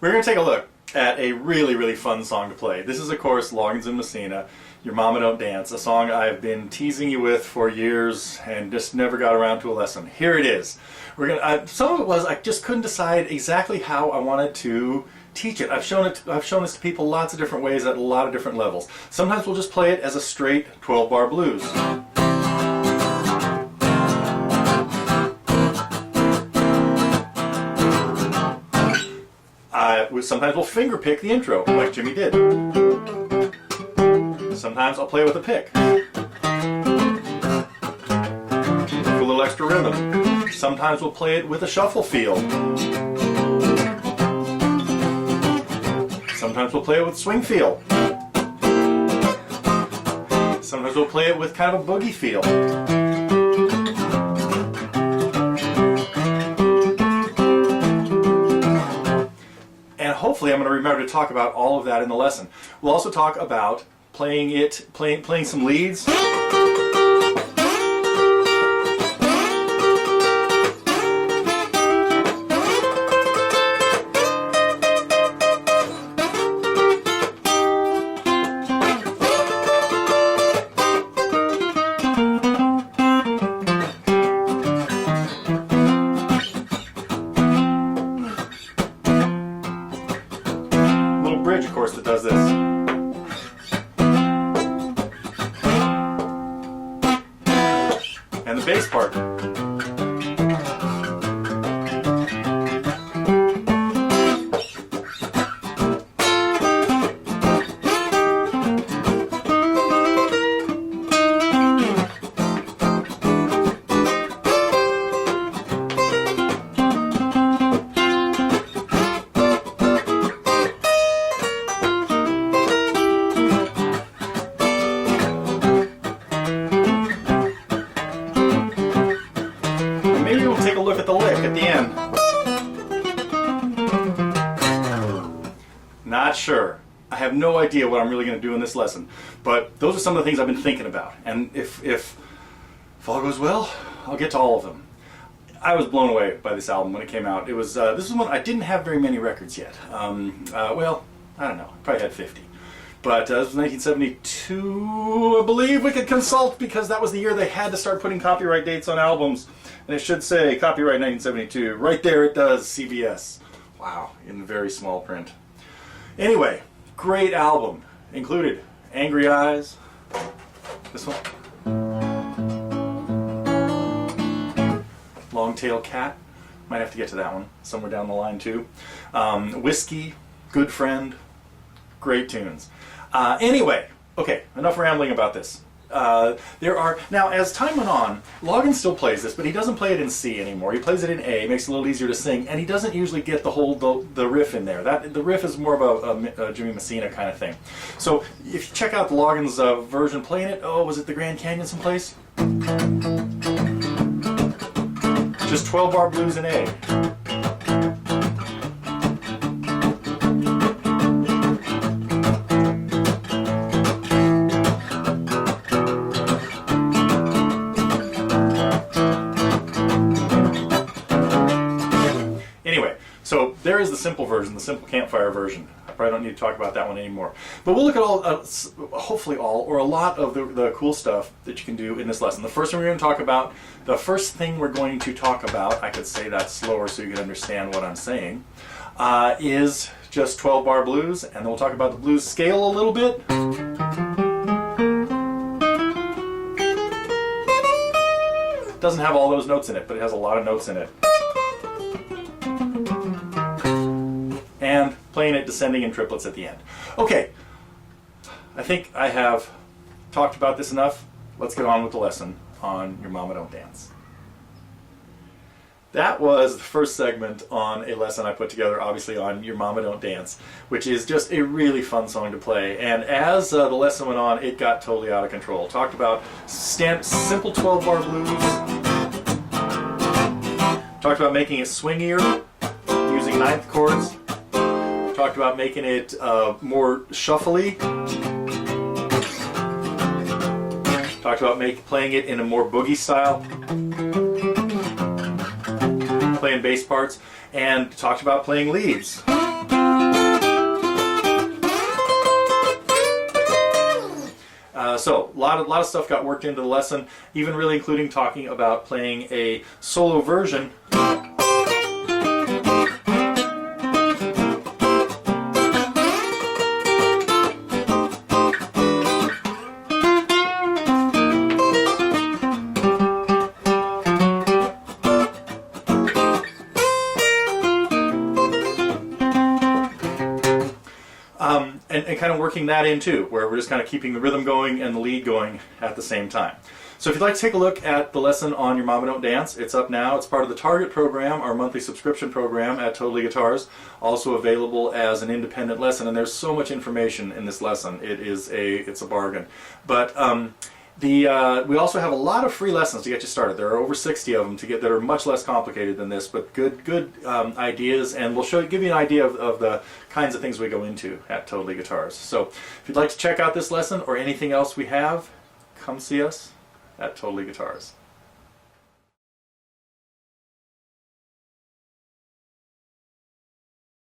We're going to take a look at a really fun song to play. This is, of course, Loggins Messina, Your Mama Don't Dance, a song I've been teasing you with for years and just never got around to a lesson. Here it is. We're gonna. Some of it was I just couldn't decide exactly how I wanted to teach it. I've shown this to people lots of different ways at a lot of different levels. Sometimes we'll just play it as a straight 12-bar blues. Sometimes we'll finger pick the intro, like Jimmy did. Sometimes I'll play with a pick. For a little extra rhythm. Sometimes we'll play it with a shuffle feel. Sometimes we'll play it with swing feel. Sometimes we'll play it with kind of a boogie feel. Hopefully I'm going to remember to talk about all of that in the lesson. We'll also talk about playing some leads. Bridge, of course, that does this. And the bass part. Take a look at the lick at the end. Not sure. I have no idea what I'm really going to do in this lesson, but those are some of the things I've been thinking about, and if all goes well, I'll get to all of them. I was blown away by this album when it came out. It was this is one I didn't have very many records yet. Well, I don't know, I probably had 50. But this was 1972, I believe we could consult, because that was the year they had to start putting copyright dates on albums. And it should say copyright 1972. Right there it does, CBS. Wow, in very small print. Anyway, great album. Included Angry Eyes, this one, Long Tail Cat, might have to get to that one somewhere down the line too. Whiskey, Good Friend, great tunes. Anyway, okay, enough rambling about this. There are, now as time went on, Loggins still plays this, but he doesn't play it in C anymore. He plays it in A, makes it a little easier to sing, and he doesn't usually get the whole, the riff in there. The riff is more of a Jimmy Messina kind of thing. So if you check out the Loggins version playing it, oh, was it the Grand Canyon someplace? Just 12-bar blues in A. So there is the simple version, the simple campfire version. I probably don't need to talk about that one anymore. But we'll look at all, hopefully all, or a lot of the cool stuff that you can do in this lesson. The first thing we're going to talk about, I could say that slower so you can understand what I'm saying, is just 12-bar blues, and then we'll talk about the blues scale a little bit. It doesn't have all those notes in it, but it has a lot of notes in it. And playing it descending in triplets at the end. Okay, I think I have talked about this enough. Let's get on with the lesson on Your Mama Don't Dance. That was the first segment on a lesson I put together, obviously, on Your Mama Don't Dance, which is just a really fun song to play. And as the lesson went on, it got totally out of control. Talked about simple 12-bar blues, Talked about making it swingier using ninth chords. Talked about making it more shuffly. Talked about playing it in a more boogie style, playing bass parts, and talked about playing leads. So a lot of stuff got worked into the lesson, even really including talking about playing a solo version and kind of working that in too, where we're just kind of keeping the rhythm going and the lead going at the same time. So if you'd like to take a look at the lesson on Your Mama Don't Dance, it's up now. It's part of the Target program, our monthly subscription program at TotallyGuitars, also available as an independent lesson, and there's so much information in this lesson. It's a bargain. But we also have a lot of free lessons to get you started. There are over 60 of them that are much less complicated than this, but good ideas, and we'll give you an idea of the kinds of things we go into at TotallyGuitars. So if you'd like to check out this lesson or anything else we have, come see us at TotallyGuitars.